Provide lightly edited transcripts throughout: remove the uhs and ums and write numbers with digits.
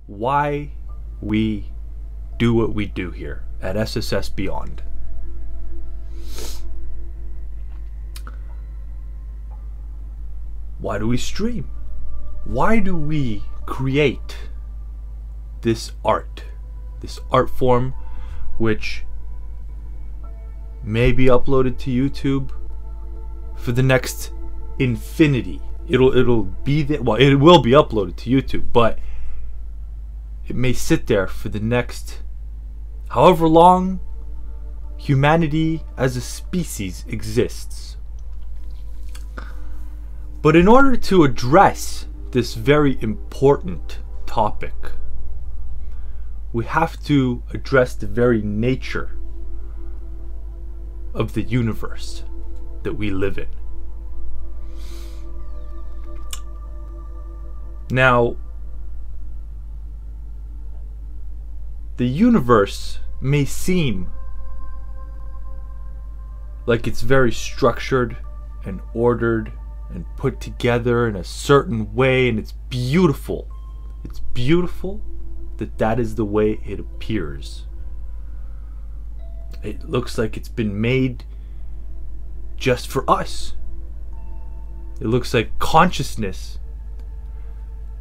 why we do what we do here at SSSBeyond. Why do we stream? Why do we create this art form which may be uploaded to YouTube for the next infinity? It'll be there. Well, it will be uploaded to YouTube, but it may sit there for the next however long humanity as a species exists. But in order to address this very important topic, we have to address the very nature of the universe that we live in. Now, the universe may seem like it's very structured and ordered and put together in a certain way, and it's beautiful. It's beautiful that is the way it appears. It looks like it's been made just for us. It looks like consciousness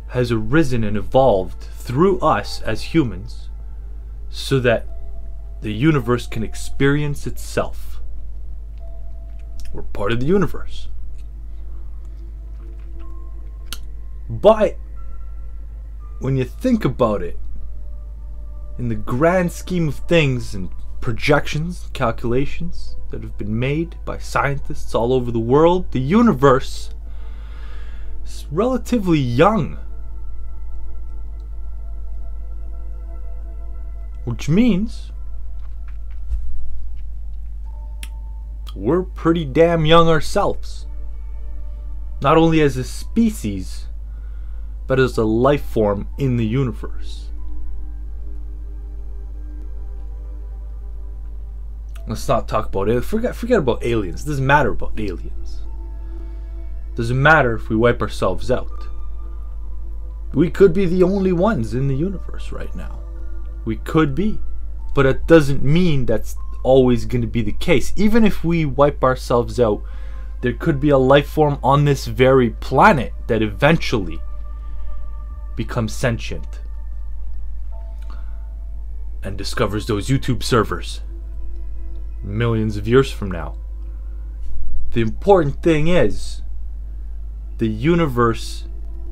has arisen and evolved through us as humans so that the universe can experience itself. We're part of the universe. But when you think about it, in the grand scheme of things and projections, calculations that have been made by scientists all over the world, the universe is relatively young. Which means we're pretty damn young ourselves. Not only as a species, but as a life form in the universe. Let's not talk about it. Forget about aliens. It doesn't matter about aliens. It doesn't matter if we wipe ourselves out. We could be the only ones in the universe right now. We could be. But it doesn't mean that's always going to be the case. Even if we wipe ourselves out, there could be a life form on this very planet that eventually becomes sentient and discovers those YouTube servers millions of years from now. The important thing is the universe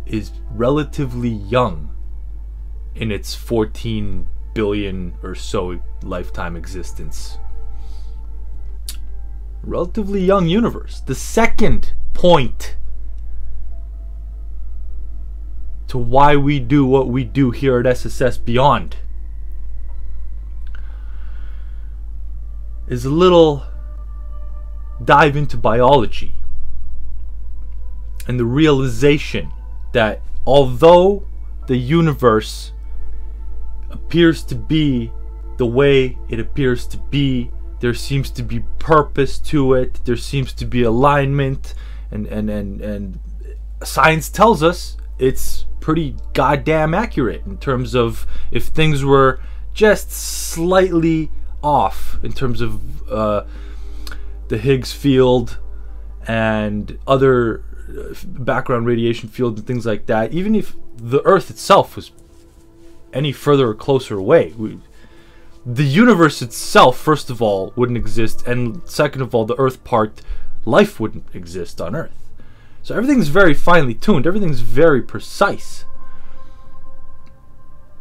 is relatively young in its 14 billion or so lifetime existence. Relatively young universe. The second point to why we do what we do here at SSSBeyond is a little dive into biology and the realization that although the universe appears to be the way it appears to be, there seems to be purpose to it, there seems to be alignment, and science tells us it's pretty goddamn accurate in terms of if things were just slightly off in terms of the Higgs field and other background radiation field and things like that, even if the Earth itself was any further or closer away, the universe itself, first of all, wouldn't exist, and second of all, the Earth part, life wouldn't exist on Earth. So everything's very finely tuned, everything's very precise.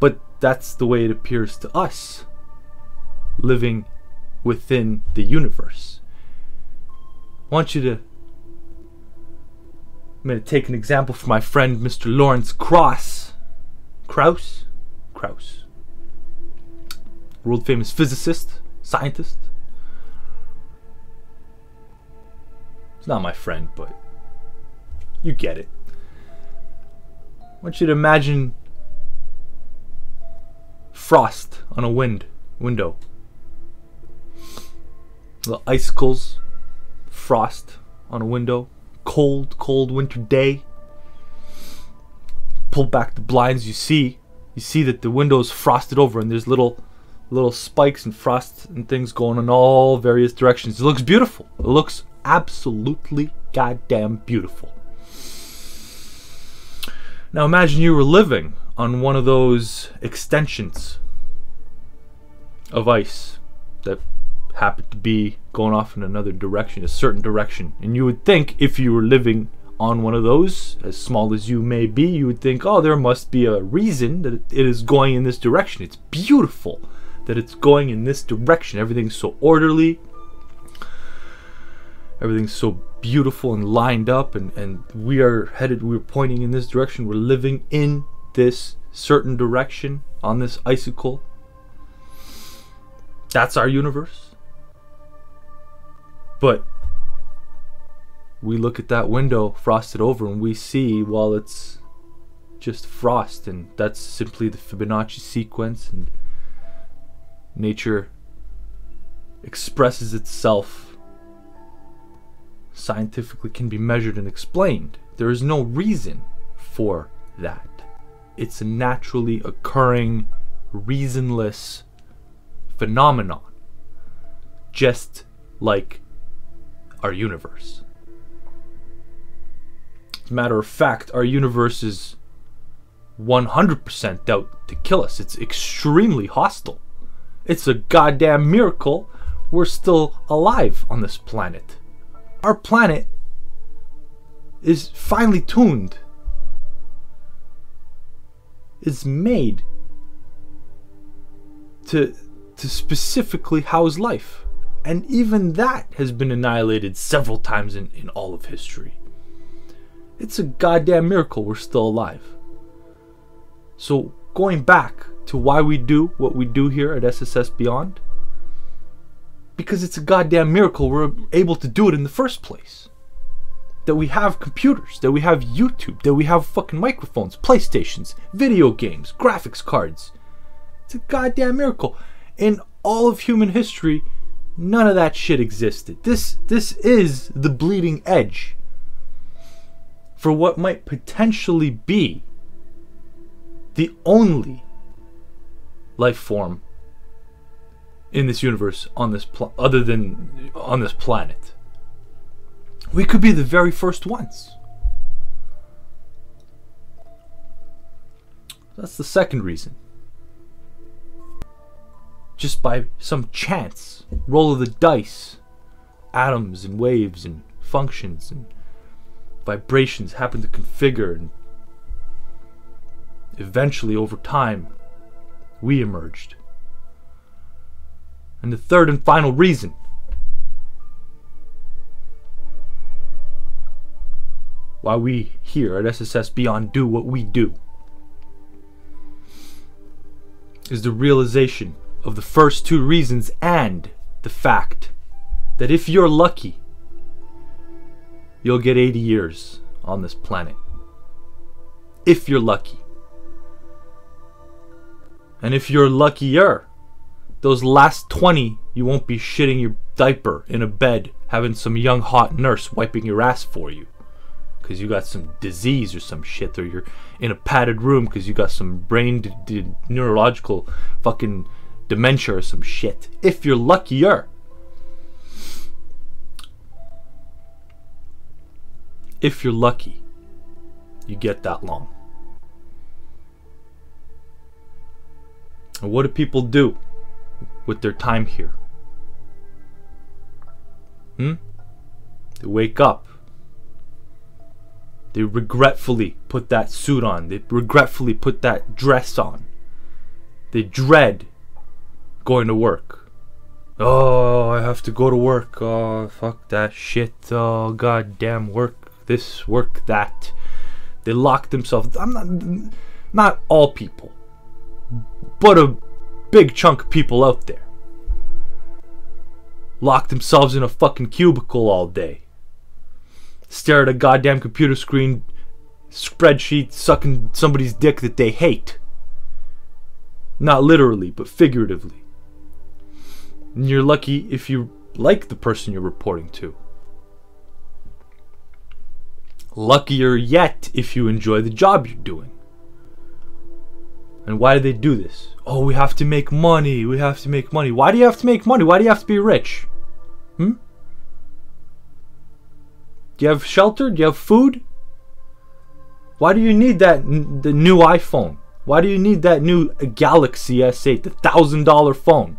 But that's the way it appears to us, living within the universe. I want you to, I'm going to take an example from my friend Mr. Lawrence Krauss, world famous physicist, scientist. He's not my friend, but you get it. I want you to imagine frost on a window. The icicles, frost on a window, cold winter day. Pull back the blinds, you see You see that the window is frosted over and there's little spikes and frost and things going in all various directions. It looks beautiful. It looks absolutely goddamn beautiful. Now imagine you were living on one of those extensions of ice that happened to be going off in another direction, a certain direction. And you would think, if you were living on one of those, as small as you may be, you would think, oh, there must be a reason that it is going in this direction. It's beautiful that it's going in this direction. Everything's so orderly. Everything's so beautiful and lined up, and we're pointing in this direction. We're living in this certain direction on this icicle. That's our universe. But we look at that window frosted over and we see, well, it's just frost, and that's simply the Fibonacci sequence, and nature expresses itself, scientifically can be measured and explained. There is no reason for that. It's a naturally occurring, reasonless phenomenon, just like our universe. As a matter of fact, our universe is 100% out to kill us. It's extremely hostile. It's a goddamn miracle we're still alive on this planet. Our planet is finely tuned. It's made to specifically house life. And even that has been annihilated several times in all of history. It's a goddamn miracle we're still alive. So going back to why we do what we do here at SSSBeyond, because it's a goddamn miracle we're able to do it in the first place. That we have computers, that we have YouTube, that we have fucking microphones, PlayStations, video games, graphics cards. It's a goddamn miracle. In all of human history, none of that shit existed. This is the bleeding edge for what might potentially be the only life form in this universe, on this other than on this planet. We could be the very first ones. That's the second reason. Just by some chance, roll of the dice, atoms and waves and functions and vibrations happen to configure, and eventually over time we emerged. And the third and final reason why we here at SSSBeyond do what we do is the realization of the first two reasons, and the fact that if you're lucky, you'll get 80 years on this planet. If you're lucky. And if you're luckier, those last 20, you won't be shitting your diaper in a bed having some young hot nurse wiping your ass for you because you got some disease or some shit, or you're in a padded room because you got some brain neurological fucking dementia or some shit. If you're luckier. If you're lucky, you get that long. And what do people do with their time here? They wake up. They regretfully put that suit on. They regretfully put that dress on. They dread going to work. Oh, I have to go to work. Oh, fuck that shit. Oh, goddamn work this, work that. They lock themselves. Not all people, but a big chunk of people out there lock themselves in a fucking cubicle all day. Stare at a goddamn computer screen, spreadsheet, sucking somebody's dick that they hate. Not literally, but figuratively. And you're lucky if you like the person you're reporting to. Luckier yet if you enjoy the job you're doing. And why do they do this? Oh, we have to make money. We have to make money. Why do you have to make money? Why do you have to be rich? Do you have shelter? Do you have food? Why do you need the new iPhone? Why do you need that new Galaxy S8, the $1,000 phone?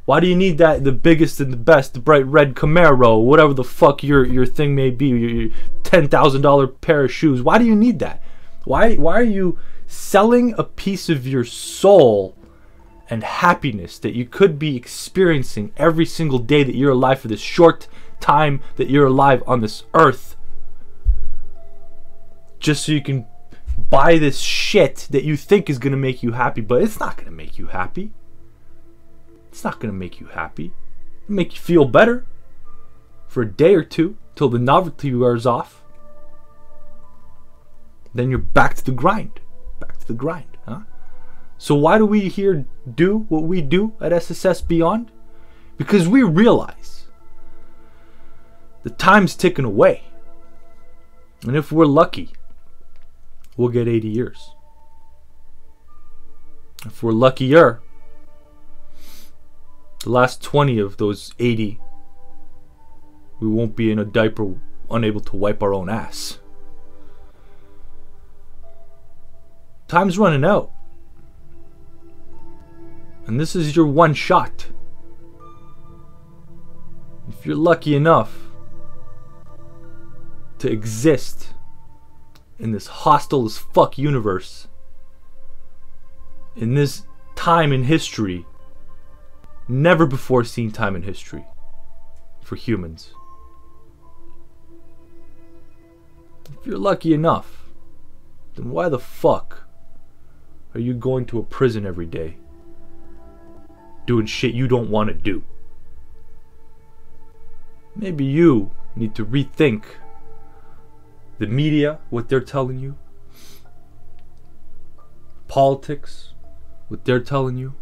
Why do you need the biggest and the best, the bright red Camaro, whatever the fuck your thing may be, your $10,000 pair of shoes? Why do you need that? Why are you selling a piece of your soul and happiness that you could be experiencing every single day that you're alive, for this short time that you're alive on this earth, just so you can buy this shit that you think is going to make you happy? But it's not going to make you happy. It's not going to make you happy. It'll make you feel better for a day or two till the novelty wears off. Then you're back to the grind. Back to the grind, huh? So why do we here do what we do at SSS Beyond? Because we realize the time's ticking away. And if we're lucky, we'll get 80 years. If we're luckier, the last 20 of those 80, we won't be in a diaper, unable to wipe our own ass. Time's running out. And this is your one shot. If you're lucky enough to exist in this hostile as fuck universe, in this time in history, never before seen time in history for humans. If you're lucky enough, then why the fuck are you going to a prison every day doing shit you don't want to do? Maybe you need to rethink the media, what they're telling you, politics, what they're telling you,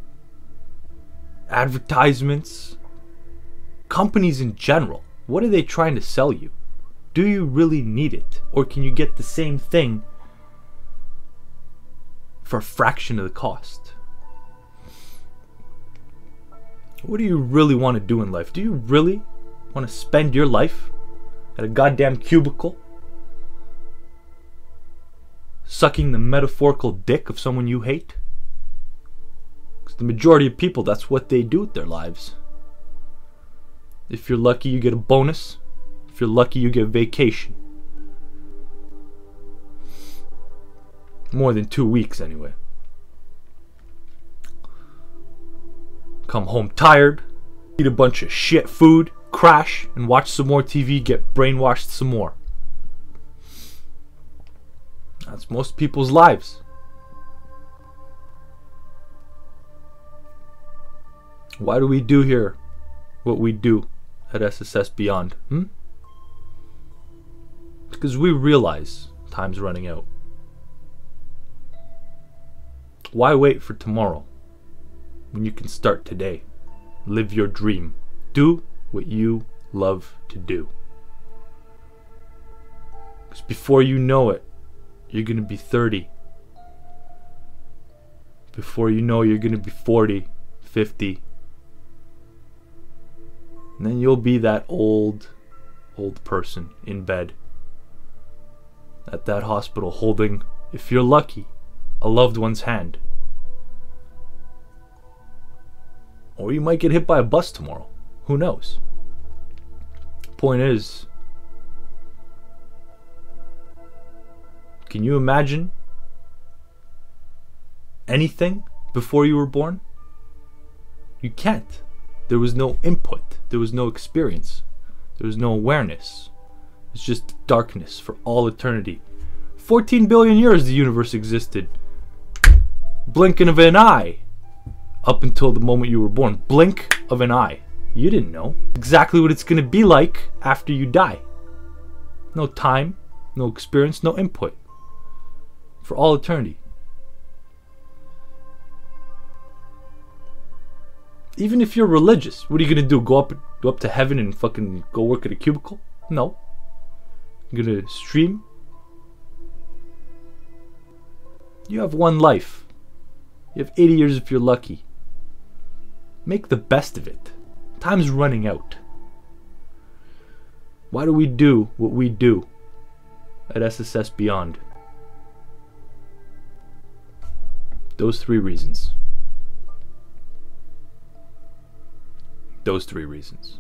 advertisements, companies in general. What are they trying to sell you? Do you really need it? Or can you get the same thing for a fraction of the cost? What do you really want to do in life? Do you really want to spend your life at a goddamn cubicle sucking the metaphorical dick of someone you hate? Because the majority of people, that's what they do with their lives. If you're lucky, you get a bonus. If you're lucky, you get vacation. More than 2 weeks anyway. Come home tired, eat a bunch of shit food, crash, and watch some more TV, get brainwashed some more. That's most people's lives. Why do we do here what we do at SSS Beyond? Because we realize time's running out. Why wait for tomorrow when you can start today? Live your dream. Do what you love to do. Because before you know it, you're going to be 30. Before you know, you're going to be 40, 50. And then you'll be that old person in bed at that hospital holding, if you're lucky, a loved one's hand. Or you might get hit by a bus tomorrow. Who knows? Point is, can you imagine anything before you were born? You can't. There was no input. There was no experience. There was no awareness. It's just darkness for all eternity. 14 billion years the universe existed. Blinking of an eye. Up until the moment you were born. Blink of an eye. You didn't know exactly what it's going to be like after you die. No time, no experience, no input. For all eternity. Even if you're religious, what are you going to do? Go up to heaven and fucking go work at a cubicle? No. You're going to stream? You have one life. You have 80 years if you're lucky. Make the best of it. Time's running out. Why do we do what we do at SSS Beyond? Those 3 reasons. Those 3 reasons.